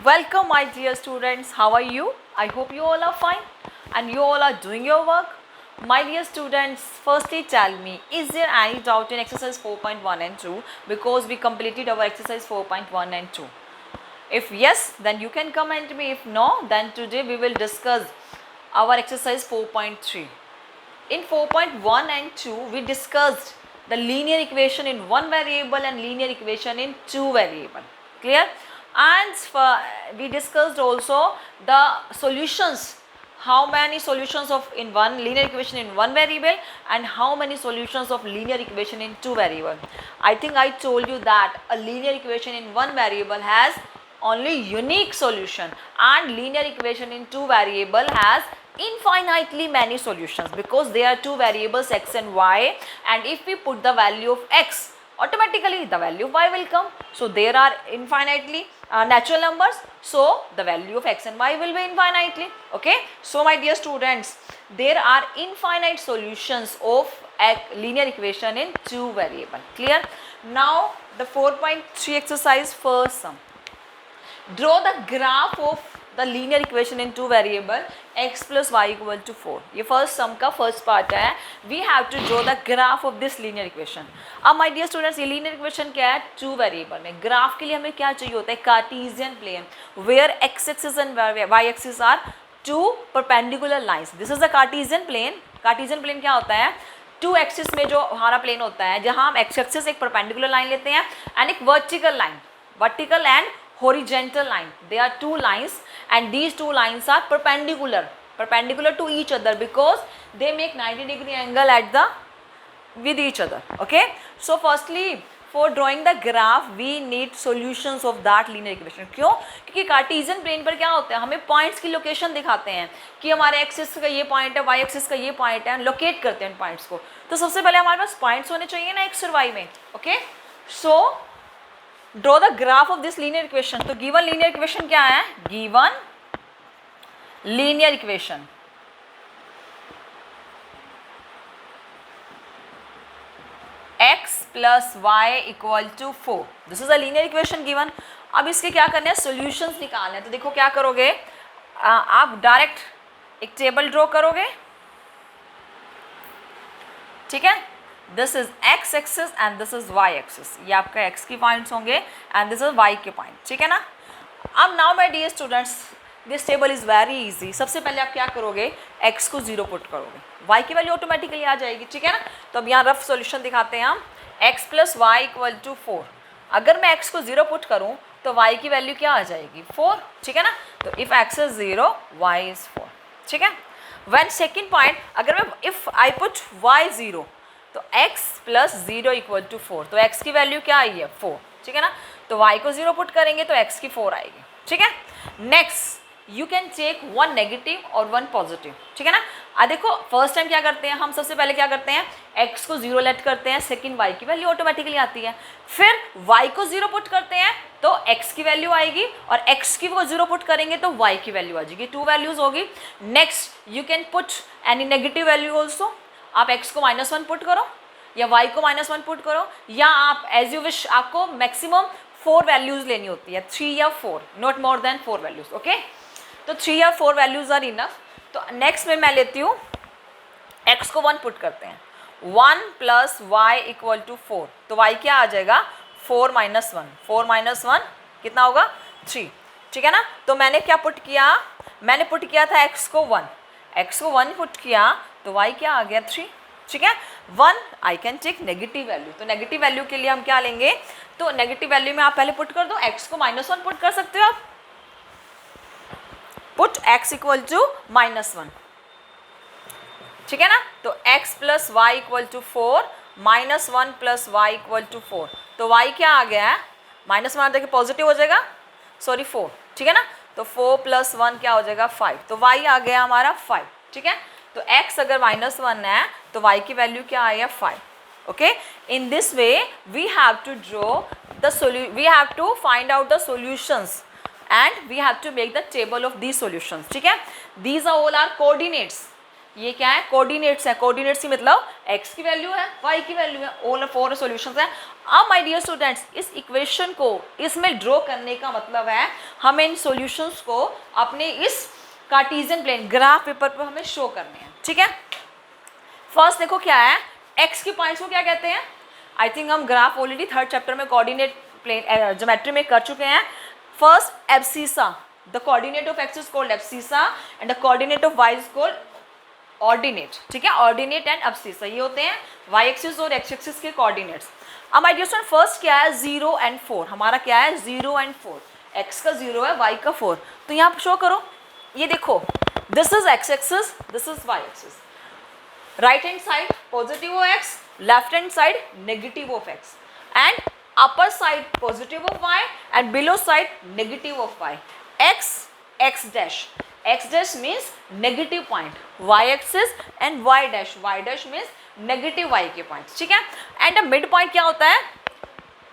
Welcome, my dear students. How are you? I hope you all are fine and you all are doing your work. My dear students, firstly tell me, is there any doubt in exercise 4.1 and 2 because we completed our exercise 4.1 and 2? If yes, then you can comment me. If no, then today we will discuss our exercise 4.3. In 4.1 and 2, we discussed the linear equation in one variable and linear equation in two variable. Clear? And we discussed also the solutions, how many solutions of in one linear equation in one variable and how many solutions of linear equation in two variable. I think I told you that a linear equation in one variable has only unique solution and linear equation in two variable has infinitely many solutions because there are two variables x and y, and if we put the value of x, automatically the value of y will come. So there are infinitely natural numbers, so the value of x and y will be infinitely. Okay, so my dear students, there are infinite solutions of a linear equation in two variable. Clear? Now the 4.3 exercise, first sum. Draw the graph of the linear equation in two variable x plus y equal to 4. ये first sum का first part है. We have to draw the graph of this linear equation. अब my dear students, ये linear equation क्या है? Two variable में. Graph के लिए हमें क्या चाहिए होता है? Cartesian plane where x axis and y axis are two perpendicular lines. This is the Cartesian plane. Cartesian plane क्या होता है? टू एक्सिस में जो हमारा प्लेन होता है, जहाँ हम एक्स एक्सिस एक परपेंडिकुलर लाइन लेते हैं एंड एक vertical line, vertical and horizontal line. They are two lines and these two lines are perpendicular to each other because they make 90-degree angle at the with each other. Okay, so firstly for drawing the graph we need solutions of that linear equation. क्यों? क्योंकि Cartesian plane पर क्या होता है, हमें points की location दिखाते हैं कि हमारे एक्सिस का ये पॉइंट है, वाई एक्सिस का ये पॉइंट है, लोकेट करते हैं पॉइंट्स को. तो सबसे पहले हमारे पास पॉइंट्स होने चाहिए ना एक्स और वाई में. Okay, so draw the graph of this linear equation. तो given linear equation क्या है? Given linear equation x plus y equal to 4. This is a linear equation given. अब इसके क्या करने हैं? Solutions निकालने हैं. तो देखो क्या करोगे, आप डायरेक्ट एक टेबल ड्रॉ करोगे. ठीक है, this is x axis and this is y axis. ये आपका x की पॉइंट्स होंगे एंड दिस इज y के पॉइंट. ठीक है ना. अब now my dear students, this table is very easy. सबसे पहले आप क्या करोगे, x को 0 पुट करोगे, y की वैल्यू ऑटोमेटिकली आ जाएगी. ठीक है ना. तो अब यहाँ रफ सॉल्यूशन दिखाते हैं हम. x plus y equal to 4. अगर मैं x को 0 पुट करूँ तो y की वैल्यू क्या आ जाएगी? 4. ठीक है ना. तो if x is 0 y is 4. ठीक है. व्हेन सेकेंड पॉइंट, अगर मैं इफ आई पुट y 0 तो x प्लस 0 इक्वल टू 4. तो x की वैल्यू क्या आई है? 4. ठीक है ना. तो y को 0 पुट करेंगे तो x की 4 आएगी. ठीक है. Next you can take one negative और वन पॉजिटिव. ठीक है ना. देखो फर्स्ट टाइम क्या करते हैं हम, सबसे पहले क्या करते हैं, x को 0 लेट करते हैं, सेकंड y की वैल्यू ऑटोमेटिकली आती है. फिर y को 0 पुट करते हैं तो x की वैल्यू आएगी और x की वो 0 पुट करेंगे तो y की वैल्यू आ जाएगी. टू वैल्यूज होगी. Next you can put any negative value also. आप x को -1 पुट करो या y को -1 पुट करो, या आप एज यू विश, आपको मैक्सिमम 4 वैल्यूज लेनी होती है, 3 या 4, not more than 4 values. Okay, तो 3 या 4 वैल्यूज आर इनफ. तो नेक्स्ट में मैं लेती हूँ x को 1 पुट करते हैं. 1 प्लस वाई इक्वल टू 4. तो y क्या आ जाएगा? 4 माइनस 1. 4 माइनस 1 कितना होगा? 3. ठीक है ना. तो मैंने क्या पुट किया, मैंने पुट किया था x को 1. x को 1 पुट किया तो y क्या आ गया? 3. ठीक है. 1 I can take negative value. तो नेगेटिव वैल्यू के लिए हम क्या लेंगे, तो नेगेटिव वैल्यू में आप पहले पुट कर दो. x को -1 पुट कर सकते हो आप. Put x equal to -1. ठीक है ना. तो x plus y equal to 4, -1 plus y equal to 4. तो y क्या आ गया है? -1 देखिए पॉजिटिव हो जाएगा, सॉरी 4. ठीक है ना. तो 4 प्लस 1 क्या हो जाएगा? 5. तो y आ गया हमारा 5. ठीक है. तो x अगर -1 है तो y की वैल्यू क्या आई है? 5. Okay, in this way we have to draw the we have to find out the solutions and we have to make the table of these solutions. ठीक है. These are all our coordinates. ये क्या है, coordinates है, coordinates की मतलब x की value है, y की वैल्यू है, ऑल 4 सॉल्यूशंस है। अब माय डियर स्टूडेंट्स, इस इक्वेशन को इसमें ड्रॉ करने का मतलब है हमें इन सॉल्यूशंस को अपने इस कार्टेशियन प्लेन ग्राफ पेपर पर हमें शो करने हैं, ठीक है। फर्स्ट देखो क्या है, x के पॉइंट्स को क्या कहते हैं, आई थिंक हम ग्राफ ऑलरेडी थर्ड चैप्टर में कोऑर्डिनेट प्लेन ज्योमेट्री में कर चुके हैं। First abscissa, the coordinate of x is called abscissa and the coordinate of y is called ordinate, ठीक है। ऑर्डिनेट एंड एब्सिसा ये होते हैं y एक्सिस और x एक्सिस के कोऑर्डिनेट्स। अब माय डियर स्टूडेंट फर्स्ट क्या है, 0 एंड 4, हमारा क्या है 0 एंड 4, x का 0 है y का 4, तो यहाँ पर शो करो, ये देखो this is x axis, this is y axis, right hand side positive of x, left hand side negative of x, and upper side positive of y and below side negative of y. x dash means negative point, y axis and y dash means negative y के points, ठीक है। and the mid point क्या होता है,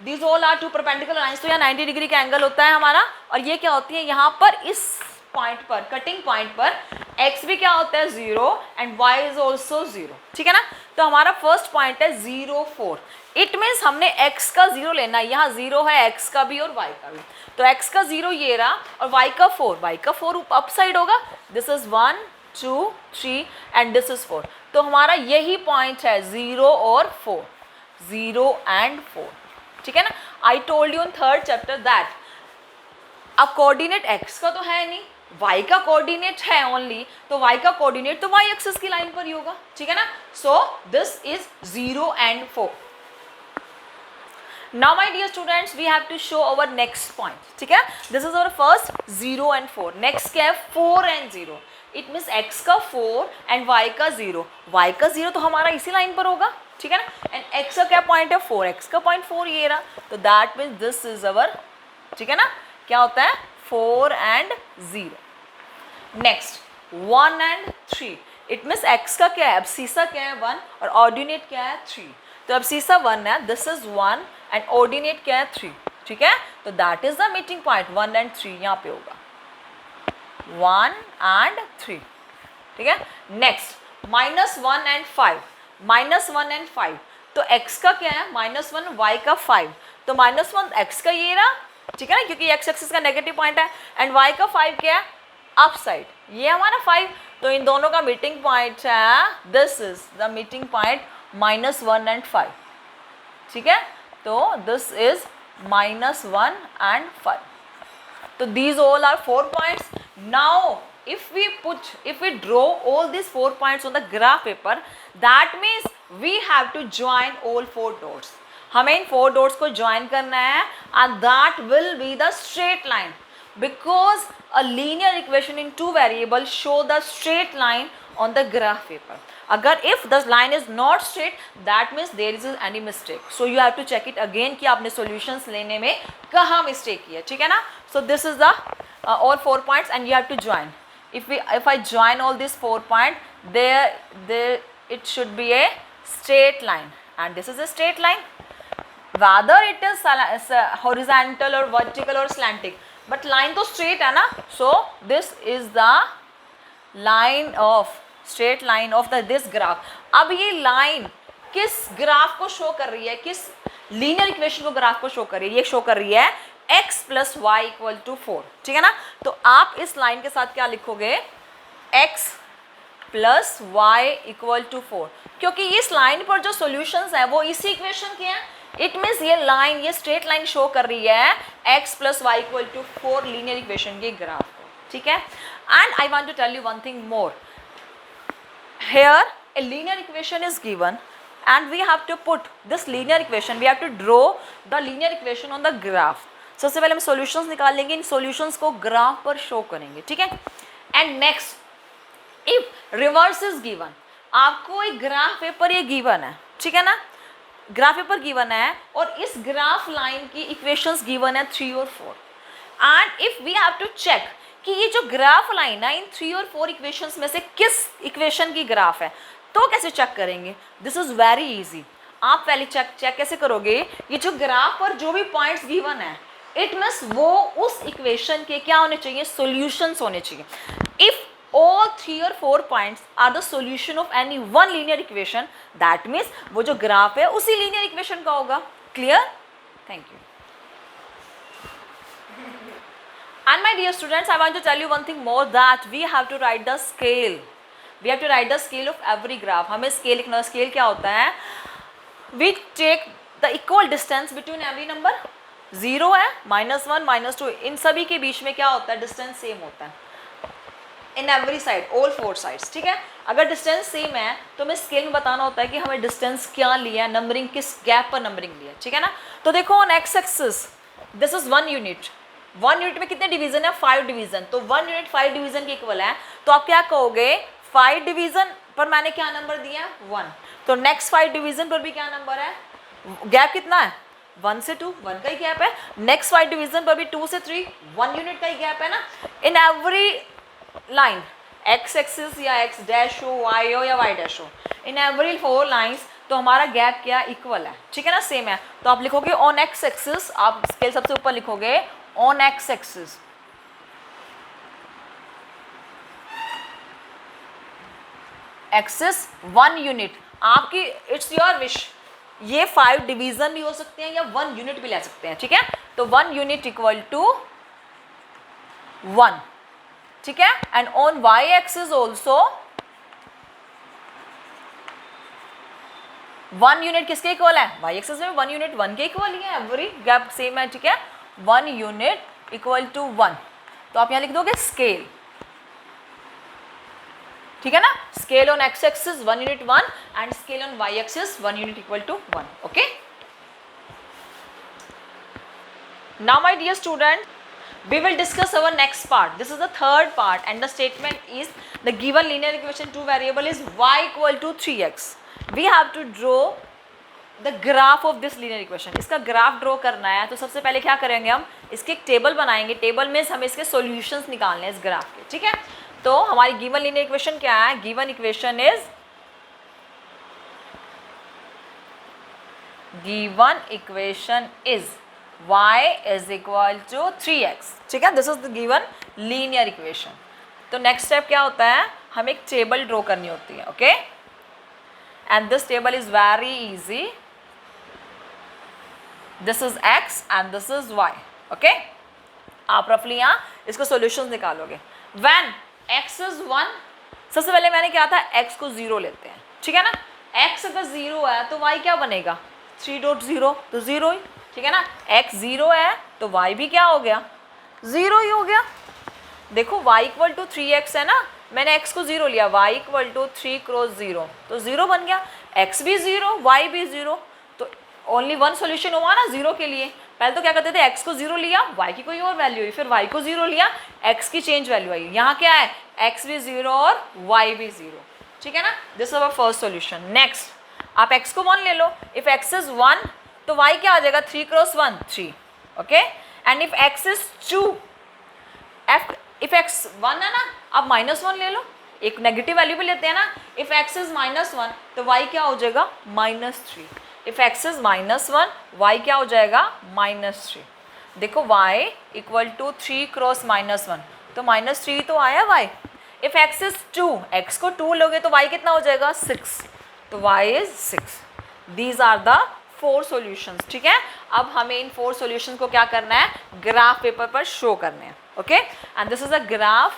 these all are two perpendicular lines, तो यहाँ 90 degree का angle होता है हमारा, और ये क्या होती है यहाँ पर इस पॉइंट पर, कटिंग पॉइंट पर x भी क्या होता है 0 एंड y इज ऑल्सो 0, ठीक है ना। तो हमारा फर्स्ट पॉइंट है 0 4, इट मीन्स हमने x का 0 लेना है, यहाँ 0 है x का भी और y का भी, तो x का 0 ये रहा और y का 4 अप साइड होगा, this is 1 2 3 and this is 4, तो हमारा यही पॉइंट है 0 और 4, 0 एंड 4, ठीक है ना। I told you in third chapter that अब कोऑर्डिनेट x का तो है नहीं, y का कोऑर्डिनेट है ओनली, तो y का कोऑर्डिनेट तो y एक्सिस की लाइन पर ही होगा, ठीक है ना। So this is 0 and 4। Now my dear students we have to show our next point, ठीक है। This is our first 0 and 4, next क्या है 4 एंड 0, इट मीन्स x का 4 एंड y का 0, y का 0 तो हमारा इसी लाइन पर होगा, ठीक है ना, एंड x का क्या पॉइंट है 4, x का पॉइंट 4 ये रहा, तो दैट मीन्स दिस इज अवर, ठीक है ना, क्या होता है 4 and 0। Next 1 and 3, it means x का क्या है, एब्सिसा क्या है 1 और ऑर्डिनेट क्या है 3, तो एब्सिसा 1 है, दिस इज 1 एंड ऑर्डिनेट क्या है 3, ठीक है, तो that is the meeting point 1 and 3 यहाँ पे होगा 1 एंड 3, ठीक है। नेक्स्ट -1 एंड 5, -1 एंड 5, तो x का क्या है -1, y का 5, तो -1 x का ये रहा, ठीक है ना, क्योंकि x एक्सिस का नेगेटिव पॉइंट है, एंड y का 5 क्या है अप साइड, ये हमारा 5, तो इन दोनों का मीटिंग पॉइंट है, this is the meeting point -1 and 5, ठीक है, तो दिस इज -1 एंड 5, तो these all are 4 points. Now if we draw all these 4 points on the graph paper, that means we have to join all 4 dots. हमें इन 4 dots को join करना है and that will be the straight line, because a linear equation in 2 variables show the straight line on the graph paper. अगर if the line is not straight, that means there is any mistake, so you have to check it again कि आपने solutions लेने में कहाँ mistake की है, ठीक है ना। So this is the all 4 points and you have to join. If I join all these 4 points, there it should be a straight line, and this is a straight line, whether it is horizontal or vertical or slanting, but line तो straight है ना, so this is the line of straight line of this graph. अब ये line किस graph को show कर रही है, किस लीनियर इक्वेशन को ग्राफ को शो कर रही है, ये शो कर रही है x plus y equal to 4, ठीक है ना। तो आप इस लाइन के साथ क्या लिखोगे, x plus y equal to 4, क्योंकि इस लाइन पर जो सॉल्यूशंस है वो इसी इक्वेशन के हैं, इट मीन्स ये लाइन, ये स्ट्रेट लाइन शो कर रही है x plus y equal to 4 linear equation के ग्राफ को, ठीक है। And I want to tell you one thing more, here a linear equation is given and we have to put this linear equation, we have to draw the linear equation on the graph. सबसे पहले हम solutions निकाल लेंगे, इन solutions को graph पर show करेंगे, ठीक है। And next if reverse is given, आपको एक ग्राफ पेपर ये गिवन है, ठीक है ना, ग्राफ पेपर गिवन है और इस ग्राफ लाइन की इक्वेशंस गिवन है 3 और 4, and if we have to check कि ये जो ग्राफ लाइन है इन 3 और 4 इक्वेशंस में से किस इक्वेशन की ग्राफ है, तो कैसे चेक करेंगे, दिस इज वेरी इजी। आप पहले चेक कैसे करोगे, ये जो ग्राफ पर जो भी पॉइंट्स गिवन है इट मीन्स वो उस इक्वेशन के क्या होने चाहिए, सॉल्यूशंस होने चाहिए। If all 3 or 4 points are the solution of any one linear equation, that means वो जो ग्राफ है उसी linear equation का होगा. Clear? Thank you. And my dear students, I want to tell you one thing more, that we have to write the scale. We have to write the scale of every graph. हमें scale लिखना. Scale क्या होता है? We take the equal distance between every number. 0 है, -1, -2, इन सभी के बीच में क्या होता है? Distance same होता है. In every side, all 4 sides. ठीक है. अगर डिस्टेंस सेम है तो हमें स्केल में बताना होता है कि हमें डिस्टेंस क्या लिया है, नंबरिंग किस गैप पर नंबरिंग लिया है. ठीक है ना. तो देखो on x axis this is 1 unit. 1 unit में कितने डिवीजन है? 5 डिवीजन. तो 1 यूनिट 5 डिवीजन के इक्वल है. तो आप क्या कहोगे? 5 डिवीजन पर मैंने क्या नंबर दिया है? 1. तो नेक्स्ट 5 डिवीजन पर भी क्या नंबर है? गैप कितना है? 1 से 2, 1 का ही गैप है. नेक्स्ट 5 डिवीजन पर भी 2 से 3, 1 यूनिट का ही गैप है ना. In every line, x axis या एक्स डैश हो, वाई हो या वाई डैश हो, इन एवरी 4 लाइन्स, तो हमारा गैप क्या इक्वल है. ठीक है ना, सेम है. तो आप लिखोगे ऑन एक्स एक्सिस, आप स्केल सबसे ऊपर लिखोगे on x axis. Axis 1 unit. आपकी इट्स योर विश, ये 5 डिवीजन भी हो सकते हैं या 1 यूनिट भी ले सकते हैं. ठीक है. तो 1 यूनिट इक्वल टू 1. ठीक है. And on y axis also 1 unit किसके इक्वल है? वाई एक्सिस में 1 यूनिट 1 के इक्वल ही है. एवरी गैप सेम है. ठीक है. 1 यूनिट इक्वल टू 1. तो आप यहां लिख दोगे स्केल. ठीक है ना. Scale on x axis 1 unit 1 and scale on y axis 1 unit equal to 1. Okay. Now my dear student, we will discuss our next part. This is the third part and the statement is the given linear equation 2 variable is y equal to 3x. We have to draw the graph of this linear equation. इसका graph draw करना है. तो सबसे पहले क्या करेंगे, हम इसके एक टेबल बनाएंगे. टेबल में हमें इसके सॉल्यूशंस निकालने हैं इस ग्राफ के. ठीक है. तो हमारी गिवन लिनियर इक्वेशन क्या है? Given equation is y is equal to 3x. ठीक है. This is the given linear equation. तो नेक्स्ट स्टेप क्या होता है? हमें एक टेबल ड्रॉ करनी होती है. Okay. And this table is very easy. This is x and this is y. Okay. आप रफली यहाँ इसको सॉल्यूशंस निकालोगे. व्हेन x इज 1, सबसे पहले मैंने क्या था, x को 0 लेते हैं. ठीक है ना. x अगर 0 है तो y क्या बनेगा? 3.0, तो 0 ही. ठीक है ना. x 0 है तो y भी क्या हो गया? 0 ही हो गया. देखो y इक्वल टू 3x है ना. मैंने x को 0 लिया, y इक्वल टू 3 क्रॉस 0, तो 0 बन गया. x भी 0, y भी 0, तो ओनली वन सॉल्यूशन हुआ ना 0 के लिए. पहले तो क्या करते थे, x को 0 लिया, y की कोई और वैल्यू हुई, फिर y को 0 लिया, x की चेंज वैल्यू आई. यहाँ क्या है? x भी 0 और y भी 0. ठीक है ना. This is our first solution. Next आप x को 1 ले लो. इफ x इज 1 तो y क्या आ जाएगा? 3 cross 1, 3. Okay. And if x is 2, if x 1 है ना, आप -1 ले लो. एक नेगेटिव वैल्यू भी लेते हैं ना. इफ x इज -1 तो y क्या हो जाएगा? -3. इफ x इज -1, y क्या हो जाएगा? -3. देखो y इक्वल टू 3 क्रॉस -1, तो -3 तो आया y. If x is 2, x को 2 लोगे तो y कितना हो जाएगा? 6. तो y is 6. These are the 4 solutions. ठीक है. अब हमें इन 4 सॉल्यूशंस को क्या करना है? ग्राफ पेपर पर शो करने हैं. Okay. And this is a graph.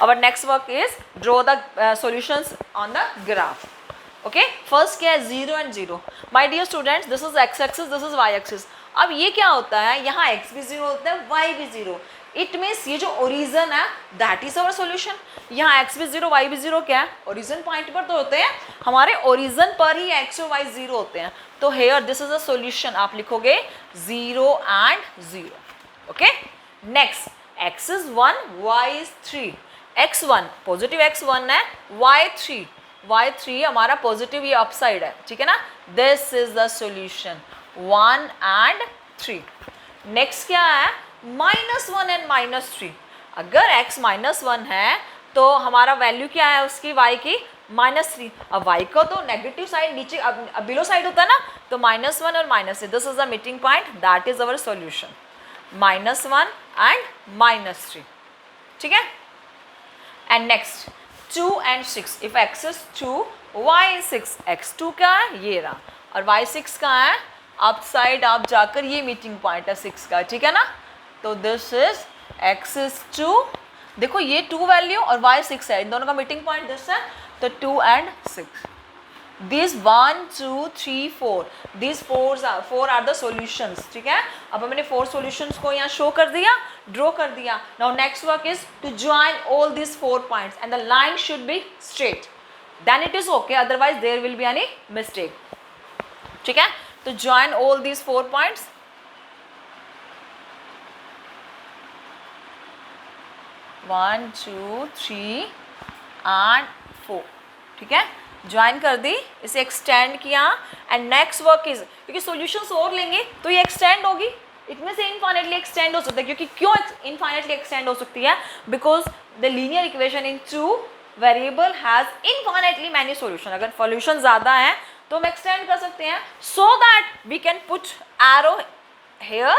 Our next work is draw the solutions on the graph. Okay. First क्या है? 0 and 0. My dear students, this is x axis, this is y axis. अब ये क्या होता है? यहाँ x भी 0 होता है, y भी 0. इट मीन्स ये जो ओरिजन है दैट इज अवर सॉल्यूशन. यहाँ x भी 0, y भी 0 क्या है? ओरिजन पॉइंट पर तो होते हैं. हमारे ओरिजन पर ही x और y 0 होते हैं. तो here this is a solution. आप लिखोगे 0 and 0. Okay. Next x is 1, y is 3. x1 positive x1 है, y3 हमारा पॉजिटिव, ये अपसाइड है. ठीक है ना. This is the solution 1 and 3. Next क्या है? -1 एंड -3. अगर x -1 है तो हमारा वैल्यू क्या है उसकी, y की? -3. अब y को तो नेगेटिव साइड नीचे बिलो साइड होता है ना, तो -1 और -3. This is the meeting point, that is our solution. -1 and -3. ठीक है. And next 2 and 6, if x is 2 y is 6, x2 क्या है ये रहा, और y6 कहाँ है, अप साइड आप जाकर ये मीटिंग पॉइंट है 6 का, ठीक है ना। तो दिस इज x is 2, देखो ये 2 वैल्यू और y 6 है, इन दोनों का मीटिंग पॉइंट दिस है, तो 2 and 6, दिस 1 2 3 4, दिस 4 आर द सॉल्यूशंस, ठीक है। अब हमने 4 सॉल्यूशंस को यहाँ शो कर दिया, ड्रॉ कर दिया। Now next work is to join all this 4 points and the line should be straight, then it is okay, otherwise there will be any mistake, ठीक है। तो join all this 4 points, one two three and 4, ठीक है, join कर दी, इसे extend किया। And next work is, क्योंकि सॉल्यूशंस और लेंगे तो ये एक्सटेंड होगी, इतने से इनफाइनाइटली एक्सटेंड हो सकता है, क्योंकि क्यों इनफाइनाइटली एक्सटेंड हो सकती है, because the linear equation in 2 variable has infinitely many solution, अगर सॉल्यूशन ज़्यादा है तो हम एक्सटेंड कर सकते हैं, so that we can put arrow here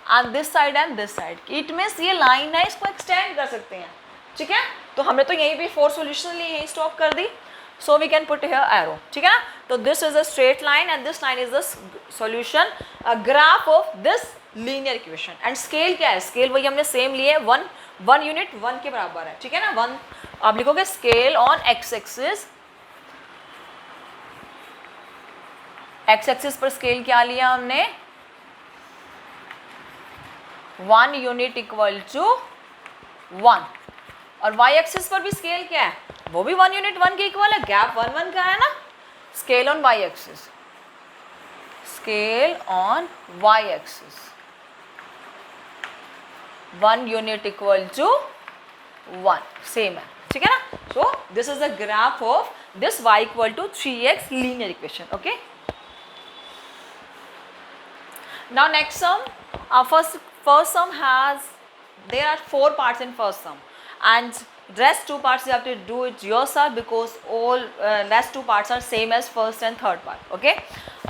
and this side and this side, it means ये लाइन है, इसको एक्सटेंड कर सकते हैं, ठीक है। तो हमने तो यहीं पे 4 सॉल्यूशन लिए, यहीं स्टॉप कर दी, so we can put here arrow, ठीक है ना। तो this is a straight line and this line is the solution, a graph of this linear equation, and scale क्या है, scale वही हमने सेम लिए, 1 यूनिट 1 के बराबर है, ठीक है ना। 1 आप लिखोगे scale on x axis, x axis पर scale क्या लिया हमने, 1 यूनिट इक्वल टू 1, और y एक्सिस पर भी स्केल क्या है, वो भी 1 यूनिट 1 के इक्वल है, गैप 1 1 का है ना। Scale on y axis, scale on y axis 1 unit equal to 1, same है, ठीक है ना। So this is the graph of this y equal to 3x linear equation, okay. Now next sum, first sum has, there are 4 parts in first sum, and rest 2 parts you have to do it yourself, because all rest 2 parts are same as first and third part, okay.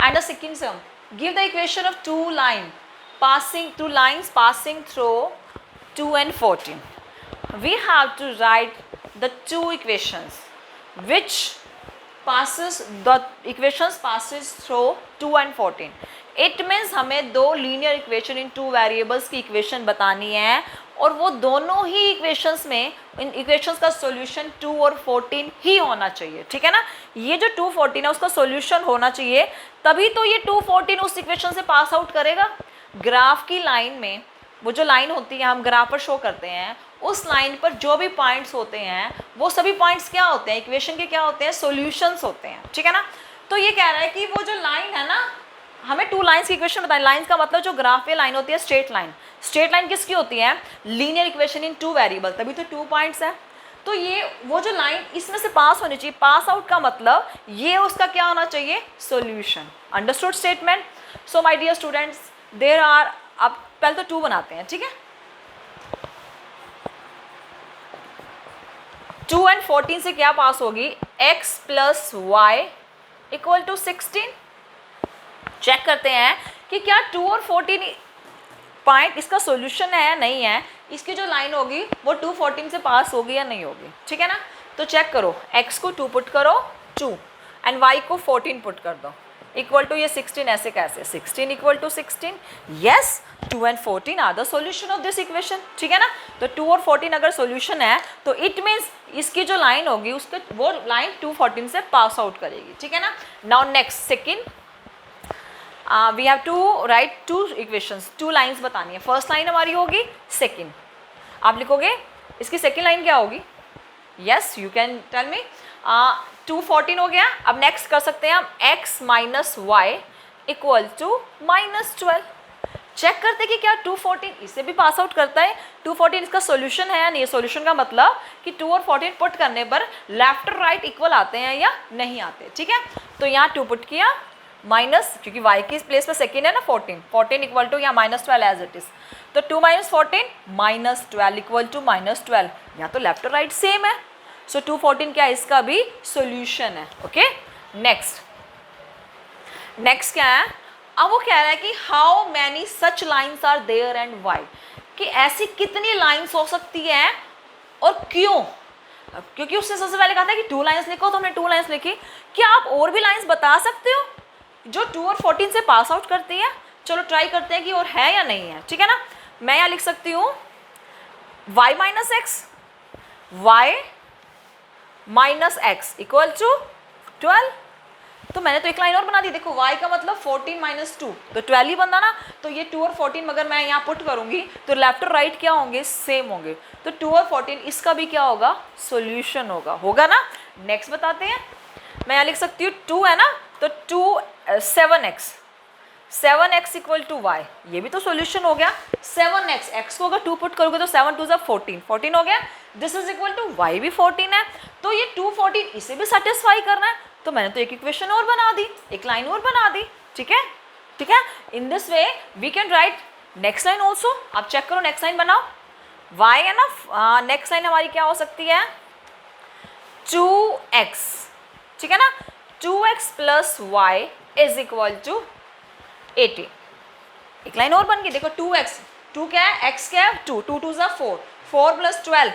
And the second sum, give the equation of 2 lines passing through 2 and 14. We have to write the 2 equations which passes through 2 and 14. It means हमें 2 linear equation in 2 variables की equation बतानी है, और वो दोनों ही equations में, इन equations का solution 2 और 14 ही होना चाहिए, ठीक है ना। ये जो 2 14 है उसका सॉल्यूशन होना चाहिए, तभी तो ये 2 14 उस इक्वेशन से पास आउट करेगा। ग्राफ की लाइन में वो जो लाइन होती है, हम ग्राफ पर शो करते हैं, उस लाइन पर जो भी पॉइंट्स होते हैं वो सभी पॉइंट्स क्या होते हैं, इक्वेशन के क्या होते हैं, सॉल्यूशंस होते हैं, ठीक है ना। तो ये कह रहा है कि वो जो लाइन है ना, हमें 2 लाइंस की इक्वेशन बताएं। लाइंस का मतलब जो ग्राफ पे लाइन होती है स्ट्रेट लाइन, स्ट्रेट लाइन किसकी होती है, लीनियर इक्वेशन इन 2 वेरिएबल, तभी तो 2 पॉइंट्स है। तो ये वो जो लाइन इसमें से पास होनी चाहिए, पास आउट का मतलब ये उसका क्या होना चाहिए, solution. Understood statement. So my dear students, there are, अब पहले तो 2 बनाते हैं, ठीक है। 2 and 14 से क्या पास होगी, x + y = 16। चेक करते हैं कि क्या 2 और 14 पॉइंट इसका सॉल्यूशन है या नहीं है। इसकी जो लाइन होगी वो 2 14 से पास होगी या नहीं होगी, ठीक है ना। तो चेक करो, x को 2 पुट करो 2 एंड y को 14 पुट कर दो, इक्वल टू ये 16, ऐसे कैसे 16 = 16, yes 2 and 14 are the solution of this equation, ठीक है ना। तो 2 और 14 अगर सॉल्यूशन है तो इट मीन्स इसकी जो लाइन होगी उसके वो लाइन 2 14 से पास आउट करेगी, ठीक है ना। Now next second, we have to write 2 equations, 2 lines बतानी है। फर्स्ट लाइन हमारी होगी, सेकेंड आप लिखोगे, इसकी सेकेंड लाइन क्या होगी, yes you can tell me. 2 14 हो गया। अब नेक्स्ट कर सकते हैं हम x - y = -12। चेक करते कि क्या 2 14 इससे भी पास आउट करता है, 2 14 इसका सॉल्यूशन है या नहीं। सॉल्यूशन का मतलब कि 2 और 14 पुट करने पर लेफ्ट और राइट इक्वल आते हैं या नहीं आते, ठीक है। तो यहाँ 2 पुट किया, माइनस, क्योंकि y की प्लेस पे सेकेंड है ना 14 = या -12 एज इट इज, तो 2 - 14 -12 = -12, यहाँ तो लेफ्ट और राइट सेम है। सो 2 14 क्या है, इसका भी सॉल्यूशन है, ओके। नेक्स्ट क्या है, अब वो कह रहा है कि how many such lines are there and why, कि ऐसी कितनी लाइन्स हो सकती हैं और क्यों। क्योंकि उसने सबसे पहले कहा था कि 2 लाइन्स लिखो, तो हमने 2 लाइन्स लिखी। क्या आप और भी लाइन्स बता सकते हो जो 2 और 14 से पास आउट करती है? चलो ट्राई करते हैं कि और है या नहीं है, ठीक है ना। मैं यहाँ लिख सकती हूँ y minus x, y minus x equal to 12। तो मैंने तो एक लाइन और बना दी, देखो y का मतलब 14 माइनस 2, तो 12 ही बनता ना। तो ये 2 और 14 अगर मैं यहाँ पुट करूँगी तो लेफ्ट और राइट क्या होंगे? सेम होंगे। तो 2 और 14 इसका भी क्या होगा? सॉल्यूशन होगा ना। नेक्स्ट बताते हैं, मैं यहाँ लिख सकती हूँ 2 है ना, तो 7x, 7x equal to Y, ये भी तो सॉल्यूशन हो गया। 7x, x को अगर 2 पुट करोगे तो 7 2 14, 14 हो गया। This is equal to y भी 14 है, तो ये 2 14 इसे भी सेटिस्फाई करना है। तो मैंने तो एक इक्वेशन और बना दी, एक लाइन और बना दी, ठीक है, ठीक है। In this way we can write next line also. आप चेक करो, नेक्स्ट लाइन बनाओ, y है ना, नेक्स्ट लाइन हमारी क्या हो सकती है? 2x, ठीक है ना, 2x plus y is equal to 80। एक लाइन और बन गई, देखो 2x, 2 क्या है, x क्या है, 2, 2 2 4, 4 प्लस 12,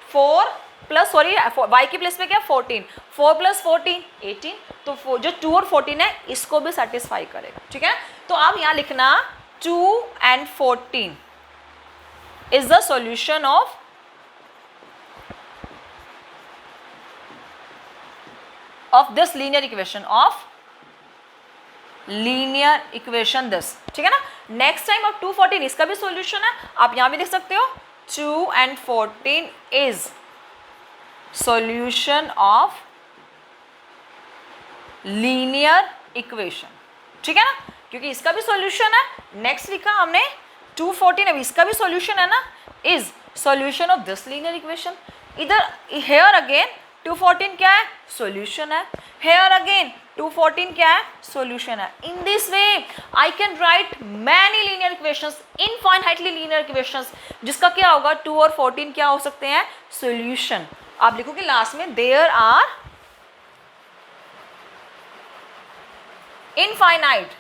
4 प्लस सॉरी y की प्लेस पे क्या, 14, 4 प्लस 14 18। तो जो 2 और 14 है इसको भी सेटिस्फाई करेगा, ठीक है। तो आप यहाँ लिखना 2 and 14 is the solution of this linear equation, of linear equation this, ठीक है ना। नेक्स्ट टाइम अब 2 14 इसका भी सॉल्यूशन है, आप यहाँ भी देख सकते हो 2 and 14 is solution of linear equation, ठीक है ना, क्योंकि इसका भी सॉल्यूशन है। नेक्स्ट लिखा हमने 2 14, अब इसका भी सॉल्यूशन है ना, is solution of this linear equation. इधर हेयर अगेन 2 14 क्या है, सॉल्यूशन है। हेयर अगेन 2 14 क्या है, सॉल्यूशन है। In this way I can write many linear equations, infinitely linear equations, जिसका क्या होगा 2 और 14 क्या हो सकते हैं, सॉल्यूशन। आप लिखोगे लास्ट में there are infinite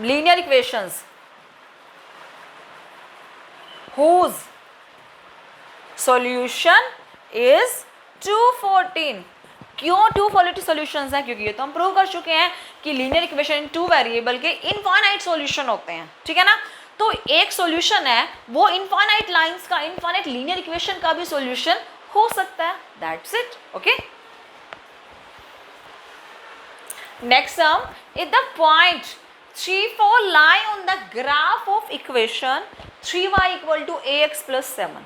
linear equations whose solution is 214। क्यों 240 सॉल्यूशंस हैं? क्योंकि ये तो हम प्रूव कर चुके हैं कि लीनियर इक्वेशन इन 2 वेरिएबल के इनफाइनाइट सॉल्यूशन होते हैं, ठीक है ना। तो एक सॉल्यूशन है वो इनफाइनाइट लाइंस का, इनफाइनाइट लीनियर इक्वेशन का भी सॉल्यूशन हो सकता है। That's it, okay. Next sum, if the point 3 4 lie on the graph of equation 3y equal to ax plus 7।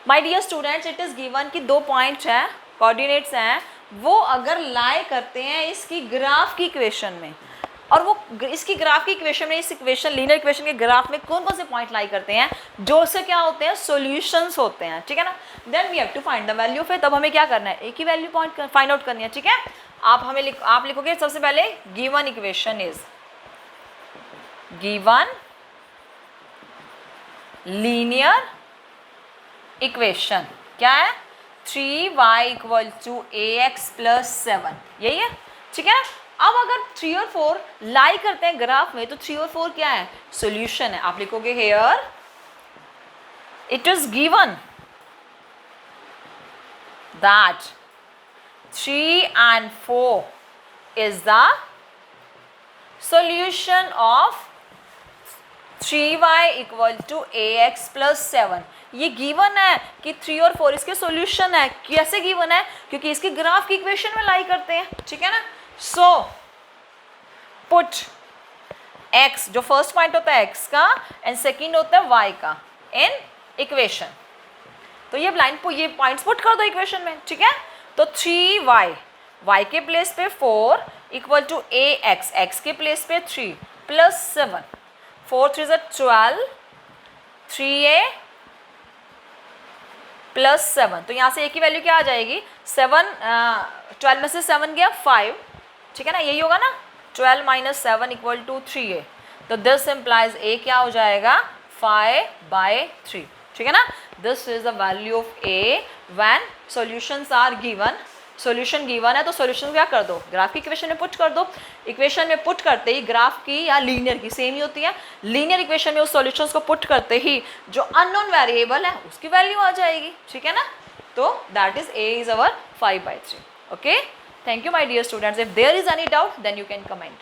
My dear students, it is given कि 2 point हैं, coordinates हैं, वो अगर लाई करते हैं इसकी ग्राफ की इक्वेशन में, और वो इसकी ग्राफ की इक्वेशन में, इस इक्वेशन लीनियर इक्वेशन के ग्राफ में कौन कौन से पॉइंट लाई करते हैं, जो उससे क्या होते हैं, सॉल्यूशंस होते हैं, ठीक है ना। Then we have to find the value of A. तब हमें क्या करना है, एक ही वैल्यू पॉइंट फाइंड आउट करनी है, ठीक है। आप लिखोगे सबसे पहले given equation is, given linear equation क्या है, 3y equal to ax plus 7, यही है, ठीक है। अब अगर 3 और 4 लाई करते हैं ग्राफ में, तो 3 और 4 क्या है, सॉल्यूशन है। आप लिखोगे here it is given that 3 and 4 is the solution of 3y equal to ax plus 7। ये गिवन है कि 3 और 4 इसके सॉल्यूशन है। कैसे गिवन है, क्योंकि इसकी ग्राफ की इक्वेशन में लाई करते हैं, ठीक है ना। सो पुट x, जो फर्स्ट पॉइंट होता है x का एंड सेकंड होता है y का, इन इक्वेशन। तो ये ये पॉइंट्स पुट कर दो इक्वेशन में, ठीक है। तो 3y, y के प्लेस पे 4 इक्वल टू ax, x के प्लेस पे 3 प्लस 7, 4 3 12, 3a प्लस 7। तो यहाँ से एक ही वैल्यू क्या आ जाएगी, 7, 12 में से 7 गया 5, ठीक है ना, यही होगा ना। 12 माइनस 7 इक्वल टू 3a। तो दिस इम्प्लाइज a क्या हो जाएगा, 5/3, ठीक है ना। This is the value of a when solutions are given solution given है तो सॉल्यूशन क्या कर दो, ग्राफ की इक्वेशन में पुट कर दो। इक्वेशन में पुट करते ही ग्राफ की या लीनियर की सेम ही होती है, लीनियर इक्वेशन में उस सॉल्यूशंस को पुट करते ही जो अननोन वेरिएबल है उसकी वैल्यू आ जाएगी, ठीक है ना। तो that is a is our 5/3। Okay, thank you my dear students. If there is any doubt then you can comment.